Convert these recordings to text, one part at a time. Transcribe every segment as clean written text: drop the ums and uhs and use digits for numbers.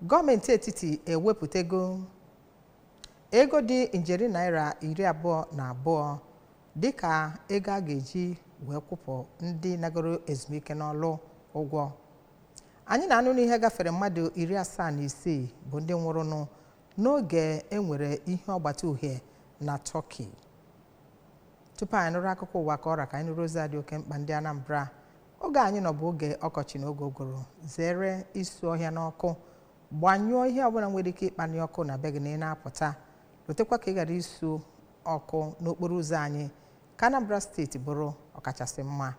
Gọọmenti etiti ewepụtago ego dị ijeri naira 22 dịka ego a ga-eji wee kwụpụ ndị nagoro ezumike n'ọlụ ụgwọ. Anyị na-anụ n'ihe gafere mmadụ 76 bụ ndị nwụrụnụ n'oge enwere ihe ọgbata uhie na Turkey. Tupu anyị nụrụ akụkọ ụwa ka ọra ka anyị nụrụ ozi dị oke mkpa ndị Anambra. Oge anyị nọ bụ oge ọkọchị na oge ụgụrụ. Zere isu ọhịa n'ọkụ, gbanyụọ ihe ọbụla nwere ike ịkpali ọkụ na be gị na ị na-apụta. Lotekwa ka ị ghara isu ọkụ n'okporo ụzọ anyị ka Anambra steeti bụrụ ọkachasị mma.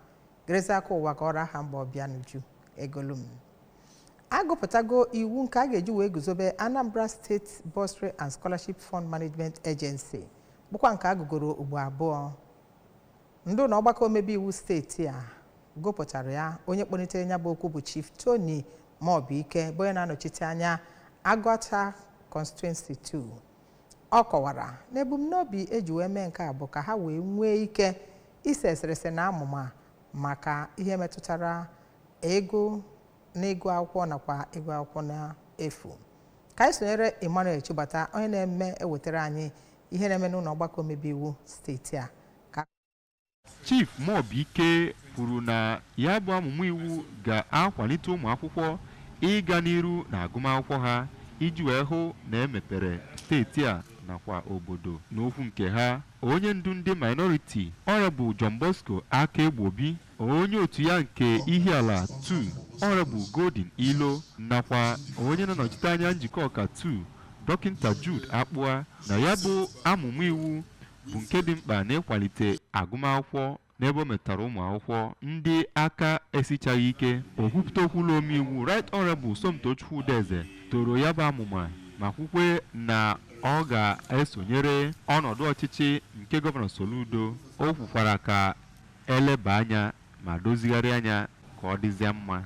Gerezi aka ụwa ka ọra aha mba ọbịa n'uju egolum. Agụpụtago iwu nke a ga-eji wee guzobe Anambra State Bursary and Scholarship Fund Management Agency, bụkwa nke agụgoro ugbo abụọ. Ndụ na ọgbakọ omebe iwu steeti a gụpụtara ya. Onye kpọnitere ya bụ okwu bụ Chief Tony Maobike, bụ onye na-anọchite anya Agụata Constituency 2. Ọ kọwara na ebumnobi eji wee mee nke a bụ ka ha wee nwee ike ise eserese na amụma maka ihe metụtara ego n'ịgụ akwụkwọ nakwa ịgụ akwụkwọ n'efu. Ka anyị sonyere Emmanuel Chibata, onye na-eme ewetara anyị ihe na-eme n'ụlọ ọgbakọ omebe iwu steeti a. Chief Maobike kwuru na ya bụ amụma iwu ga-akwalite ụmụ akwụkwọ ịga n'iru na agụmakwụkwọ ha iji wee hụ na emepere steeti a nakwa obodo. N'okwu nke ha, onye ndu ndị minority Honorable John Bosco Akegbobi, onye otu ya nke Ihiala 2 Honorable Golden Ilo nakwa onye na-anọchite anya njikọ ọka 2 Dọkịnta Jude Akpụa na ya bụ amụma iwu bụ nke dị mkpa n'ịkwalite agụmakwụkwọ n'ebe o metara ụmụ akwụkwọ ndị aka esichaghị ike. Okwupụta okwu ụlọ omeiwu Right Honorable Somtochukwu Udeze toro ya bụ amụma ma kwukwe na ọ ga-esonyere ọnọdụ ọchịchị nke Gọvanọ Soludo. O kwukwara ka eleba anya ma dozigharị anya ka ọ dịzie mma.